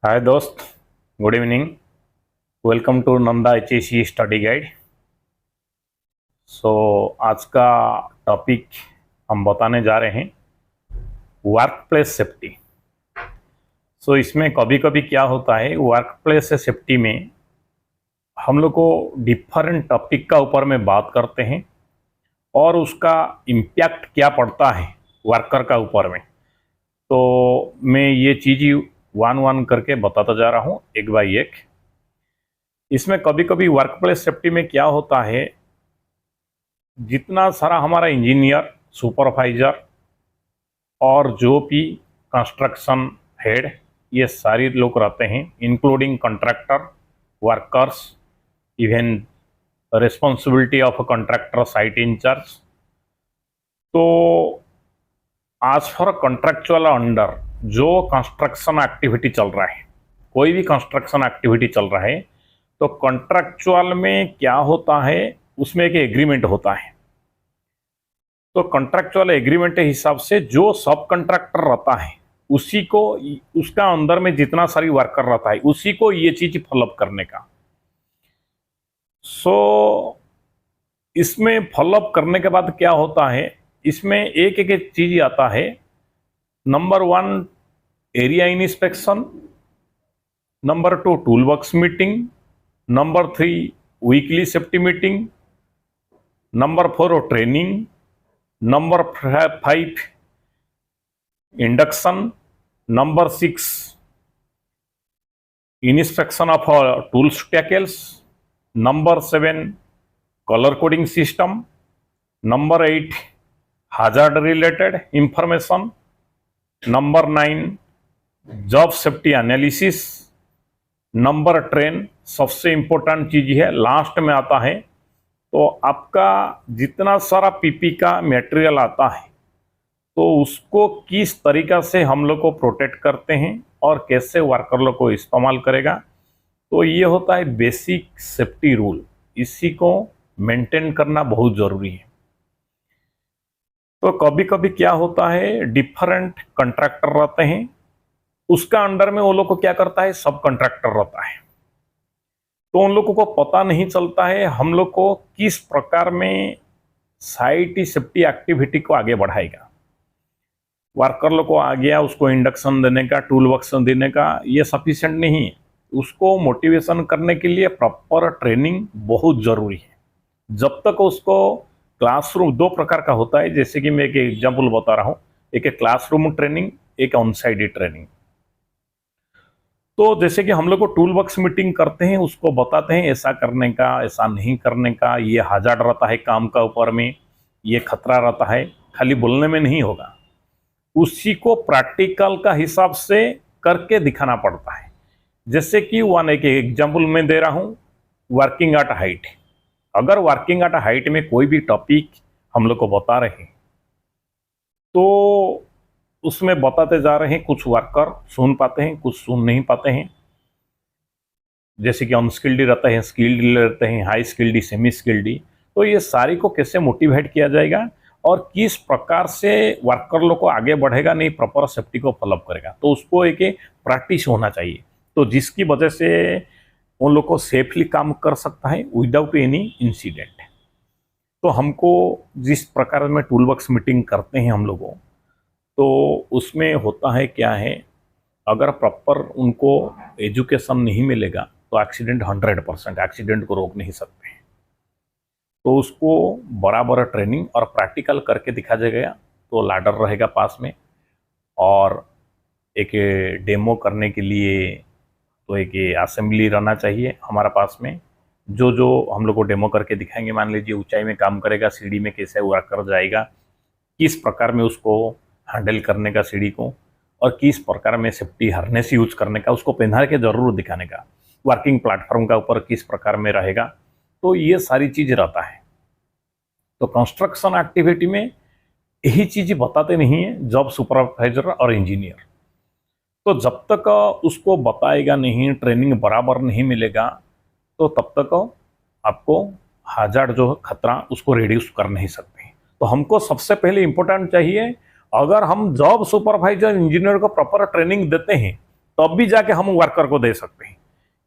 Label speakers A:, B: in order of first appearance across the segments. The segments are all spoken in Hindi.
A: हाय दोस्त, good evening. Welcome to Nanda HSC study guide. So आज का टॉपिक हम बताने जा रहे हैं वर्क प्लेस सेफ्टी। सो इसमें कभी कभी क्या होता है, वर्क प्लेस सेफ्टी में हम लोग को डिफरेंट टॉपिक का ऊपर में बात करते हैं और उसका इम्पैक्ट क्या पड़ता है वर्कर का ऊपर में। तो मैं ये चीज़ वन वन करके बताता जा रहा हूँ एक बाय एक। इसमें कभी कभी वर्क प्लेस सेफ्टी में क्या होता है, जितना सारा हमारा इंजीनियर, सुपरवाइजर और जो भी कंस्ट्रक्शन हेड, ये सारे लोग रहते हैं, including contractor, workers, even responsibility of contractor, site in charge. तो आज फॉर कॉन्ट्रैक्चुअल अंडर जो कंस्ट्रक्शन एक्टिविटी चल रहा है, कोई भी कंस्ट्रक्शन एक्टिविटी चल रहा है, तो कॉन्ट्रैक्चुअल में क्या होता है, उसमें एक एग्रीमेंट होता है। तो कॉन्ट्रैक्चुअल एग्रीमेंट के हिसाब से जो सब कॉन्ट्रैक्टर रहता है उसी को, उसका अंदर में जितना सारी वर्कर रहता है उसी को ये चीज फॉलोअप करने का। सो इसमें फॉलोअप करने के बाद क्या होता है, इसमें एक एक चीज आता है। Number 1 area inspection, number 2 tool works meeting, number 3 weekly safety meeting, number 4 training, number 5 induction, number 6 inspection of tools tackles, number 7 colour coding system, number 8 hazard related information, number 9 job safety analysis, number 10 सबसे इंपॉर्टेंट चीज है, लास्ट में आता है। तो आपका जितना सारा पीपी का मटेरियल आता है तो उसको किस तरीका से हम लोग को प्रोटेक्ट करते हैं और कैसे वर्कर लोग को इस्तेमाल करेगा, तो ये होता है बेसिक सेफ्टी रूल। इसी को मेंटेन करना बहुत जरूरी है। तो कभी कभी क्या होता है, डिफरेंट कॉन्ट्रैक्टर रहते हैं, उसका अंडर में वो लोग को क्या करता है, सब कॉन्ट्रैक्टर रहता है। तो उन लोगों को पता नहीं चलता है हम लोग को किस प्रकार में साइट सेफ्टी एक्टिविटी को आगे बढ़ाएगा। वर्कर लोग को आ गया, उसको इंडक्शन देने का, टूल वर्क्स देने का, ये सफिशिएंट नहीं है। उसको मोटिवेशन करने के लिए प्रॉपर ट्रेनिंग बहुत जरूरी है। जब तक उसको क्लासरूम 2 प्रकार का होता है, जैसे कि मैं एक एग्जांपल बता रहा हूं, एक क्लासरूम ट्रेनिंग, एक ऑनसाइट ट्रेनिंग। तो जैसे कि हम लोग को टूल वर्क्स मीटिंग करते हैं, उसको बताते हैं ऐसा करने का, ऐसा नहीं करने का, ये हजार्ड रहता है काम का ऊपर में, ये खतरा रहता है, खाली बोलने में नहीं होगा, उसी को प्रैक्टिकल का हिसाब से करके दिखाना पड़ता है। जैसे कि एक एग्जाम्पल मैं दे रहा हूं, वर्किंग एट हाइट। अगर वर्किंग एट हाइट में कोई भी टॉपिक हम लोग को बता रहे हैं तो उसमें बताते जा रहे हैं, कुछ वर्कर सुन पाते हैं, कुछ सुन नहीं पाते हैं। जैसे कि अनस्किल्ड रहते हैं, स्किल्ड रहते हैं, हाई स्किल्ड, सेमी स्किल्ड। तो ये सारी को कैसे मोटिवेट किया जाएगा और किस प्रकार से वर्कर लोग को आगे बढ़ेगा, नहीं प्रॉपर सेफ्टी को फॉलोअप करेगा, तो उसको एक प्रैक्टिस होना चाहिए। तो जिसकी वजह से उन लोग को सेफली काम कर सकता है विदाउट एनी इंसिडेंट। तो हमको जिस प्रकार में टूल वर्क्स मीटिंग करते हैं हम लोगों, तो उसमें होता है क्या है, अगर प्रॉपर उनको एजुकेशन नहीं मिलेगा तो एक्सीडेंट 100% एक्सीडेंट को रोक नहीं सकते हैं। तो उसको बराबर ट्रेनिंग और प्रैक्टिकल करके दिखा जाएगा। तो लैडर रहेगा पास में, और एक डेमो करने के लिए तो एक असेंबली रहना चाहिए हमारा पास में, जो जो हम लोग को डेमो करके दिखाएंगे। मान लीजिए ऊंचाई में काम करेगा, सीढ़ी में कैसे वर्कर जाएगा, किस प्रकार में उसको हैंडल करने का सीढ़ी को, और किस प्रकार में सेफ्टी हार्नेस यूज करने का, उसको पहना के जरूर दिखाने का, वर्किंग प्लेटफॉर्म का ऊपर किस प्रकार में रहेगा। तो ये सारी चीज रहता है। तो कंस्ट्रक्शन एक्टिविटी में यही चीज बताते नहीं है जॉब सुपरवाइजर और इंजीनियर। तो जब तक उसको बताएगा नहीं, ट्रेनिंग बराबर नहीं मिलेगा, तो तब तक आपको हजार्ड जो खतरा उसको रिड्यूस कर नहीं सकते। तो हमको सबसे पहले इंपॉर्टेंट चाहिए, अगर हम जॉब सुपरवाइजर इंजीनियर को प्रॉपर ट्रेनिंग देते हैं तब भी जाके हम वर्कर को दे सकते हैं,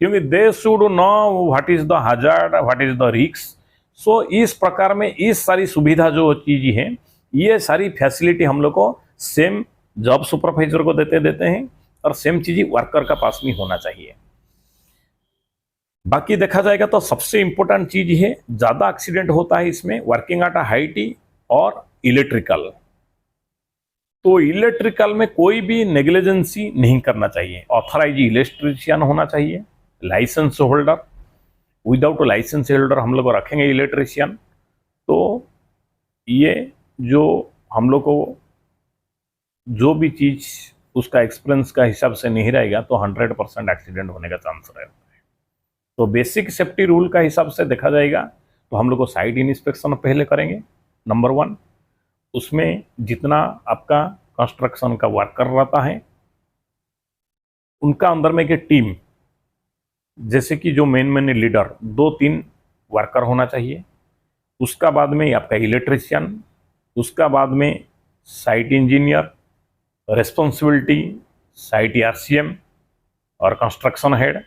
A: क्योंकि they should know what is the hazard, what is the risk. So इस प्रकार में इस सारी सुविधा जो चीज है, ये सारी फैसिलिटी हम लोग को सेम जॉब सुपरवाइजर को देते हैं, और सेम चीज वर्कर का पास में होना चाहिए। बाकी देखा जाएगा तो सबसे इंपॉर्टेंट चीज है, ज्यादा एक्सीडेंट होता है इसमें वर्किंग एट हाई टी और इलेक्ट्रिकल। तो इलेक्ट्रिकल में कोई भी नेग्लिजेंसी नहीं करना चाहिए। ऑथराइज इलेक्ट्रीशियन होना चाहिए, licence holder. Without licence holder हम लोग रखेंगे इलेक्ट्रीशियन, तो ये जो हम लोग को जो भी चीज उसका एक्सपीरियंस का हिसाब से नहीं रहेगा तो 100% एक्सीडेंट होने का चांस रहता है। तो बेसिक सेफ्टी रूल का हिसाब से देखा जाएगा तो हम लोग को साइट इंस्पेक्शन पहले करेंगे, नंबर 1। उसमें जितना आपका कंस्ट्रक्शन का वर्कर रहता है, उनका अंदर में एक टीम, जैसे कि जो मेन लीडर 2-3 वर्कर होना चाहिए। उसका बाद में आपका इलेक्ट्रीशियन, उसका बाद में site engineer, responsibility site RCM और कंस्ट्रक्शन हेड।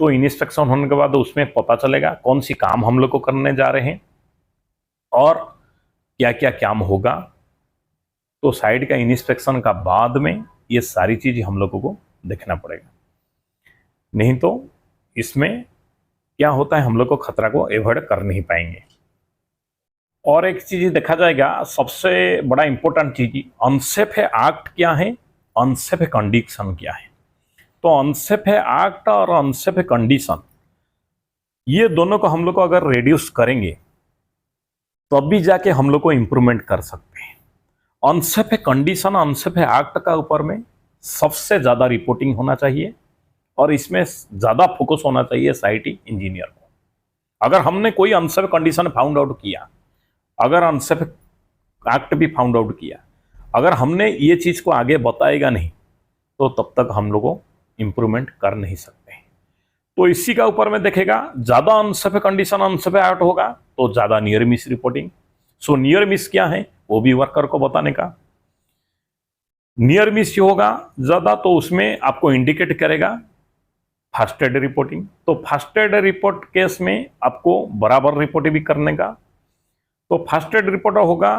A: तो इंस्पेक्शन होने के बाद उसमें पता चलेगा कौन सी काम हम लोग को करने जा रहे हैं और क्या क्या काम होगा। तो साइट का इंस्पेक्शन का बाद में ये सारी चीज हम लोगों को देखना पड़ेगा, नहीं तो इसमें क्या होता है हम लोग को खतरा को एवॉइड कर नहीं पाएंगे। और एक चीज देखा जाएगा, सबसे बड़ा इंपॉर्टेंट चीज अनसेफ है एक्ट क्या है, अनसेफ है कंडीशन क्या है। तो अनसेफ है एक्ट और अनसेफ है कंडीशन, ये दोनों को हम लोग को अगर रिड्यूस करेंगे तब भी जाके हम लोग को इंप्रूवमेंट कर सकते हैं। अनसेफ है कंडीशन, अनसेफ है एक्ट का ऊपर में सबसे ज्यादा रिपोर्टिंग होना चाहिए और इसमें ज्यादा फोकस होना चाहिए साइट इंजीनियर को। अगर हमने कोई अनसेफ कंडीशन फाउंड आउट किया, अगर अनसेफ एक्ट भी फाउंड आउट किया, अगर हमने ये चीज को आगे बताएगा नहीं तो तब तक हम लोग को इंप्रूवमेंट कर नहीं सकते हैं। तो इसी का ऊपर में देखेगा, ज्यादा अनसेफ कंडीशन अनसेफ एक्ट होगा तो ज्यादा near miss reporting. So near miss क्या है वो भी वर्कर को बताने का। नियर मिस होगा ज्यादा तो उसमें आपको इंडिकेट करेगा फर्स्ट एड रिपोर्टिंग। तो फर्स्ट एड रिपोर्ट केस में आपको बराबर रिपोर्ट भी करने का। तो फर्स्ट एड रिपोर्ट होगा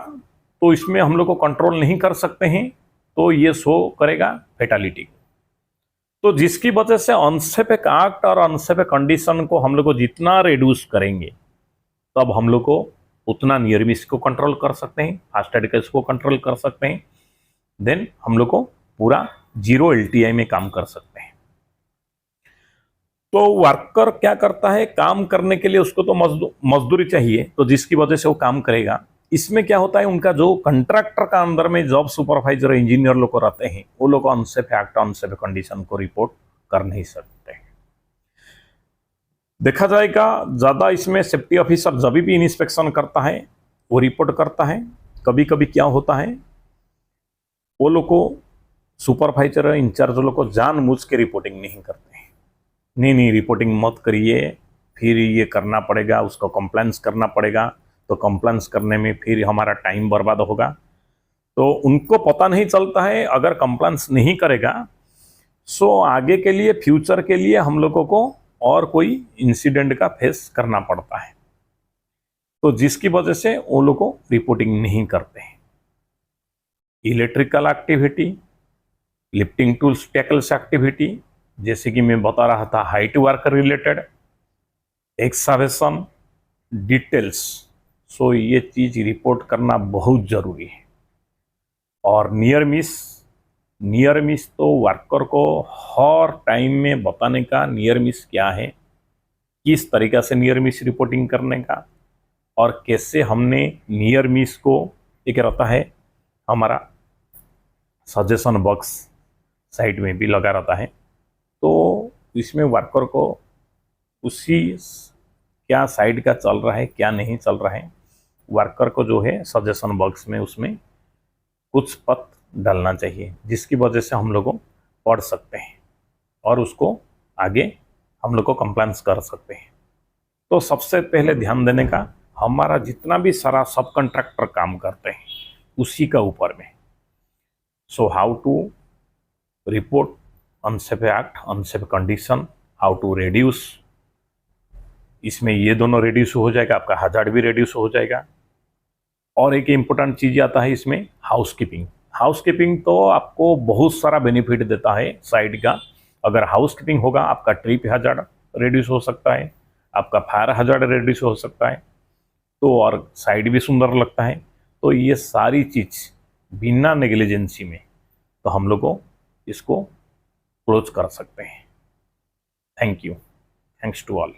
A: तो इसमें हम लोग को कंट्रोल नहीं कर सकते हैं, तो ये शो करेगा फेटालिटी। तो जिसकी वजह से अनसेफ एक्ट और अनसेफ कंडीशन को हम लोग को जितना रिड्यूस करेंगे तब हम लोग को उतना नियर मिस को कंट्रोल कर सकते हैं, फास्ट एड केस को कंट्रोल कर सकते हैं। देन हम लोग को पूरा 0 LTI में काम कर सकते हैं। तो वर्कर क्या करता है, काम करने के लिए उसको तो मजदूरी चाहिए, तो जिसकी वजह से वो काम करेगा। इसमें क्या होता है, उनका जो कंट्रैक्टर का अंदर में जॉब सुपरवाइजर इंजीनियर लोग को रहते हैं, वो लोग अनसेफ एक्ट अनसेफ कंडीशन को रिपोर्ट कर नहीं सकते हैं। देखा जाएगा ज्यादा इसमें सेफ्टी ऑफिसर जब भी इंस्पेक्शन करता है वो रिपोर्ट करता है। कभी कभी क्या होता है, वो लोग को सुपरवाइजर इंचार्ज लोग को जानबूझ के रिपोर्टिंग नहीं करते हैं। नहीं रिपोर्टिंग मत करिए, फिर ये करना पड़ेगा, उसको कंप्लेंस करना पड़ेगा, तो कंप्लेंस करने में फिर हमारा टाइम बर्बाद होगा। तो उनको पता नहीं चलता है, अगर कंप्लेंस नहीं करेगा सो आगे के लिए फ्यूचर के लिए हम लोगों को और कोई इंसिडेंट का फेस करना पड़ता है। तो जिसकी वजह से वो लोग को रिपोर्टिंग नहीं करते हैं। Electrical activity, lifting tools tackles activity, जैसे कि मैं बता रहा था height worker related, excavation details, so ये चीज रिपोर्ट करना बहुत जरूरी है। और नियर मिस तो वर्कर को हर टाइम में बताने का नियर मिस क्या है, किस तरीका से नियर मिस रिपोर्टिंग करने का, और कैसे हमने नियर मिस को, एक रहता है हमारा सजेशन बॉक्स साइट में भी लगा रहता है, तो इसमें वर्कर को उसी क्या साइड का चल रहा है क्या नहीं चल रहा है, वर्कर को जो है सजेशन बॉक्स में उसमें कुछ पथ डालना चाहिए, जिसकी वजह से हम लोग पढ़ सकते हैं और उसको आगे हम लोग को कंप्लेंस कर सकते हैं। तो सबसे पहले ध्यान देने का, हमारा जितना भी सारा सब कॉन्ट्रैक्टर काम करते हैं उसी का ऊपर में। So how to report unsafe act, unsafe condition, how to reduce, इसमें ये दोनों रिड्यूस हो जाएगा, आपका हजार्ड भी रिड्यूस हो जाएगा। और एक इम्पोर्टेंट चीज आता है इसमें हाउसकीपिंग। हाउसकीपिंग तो आपको बहुत सारा बेनिफिट देता है साइड का। अगर हाउसकीपिंग होगा आपका ट्रिप हजार्ड रिड्यूस हो सकता है, आपका फायर हजार्ड रिड्यूस हो सकता है, तो और साइड भी सुंदर लगता है। तो ये सारी चीज बिना नेग्लिजेंसी में तो हम लोगों इसको क्लोज कर सकते हैं। Thank you, thanks to all.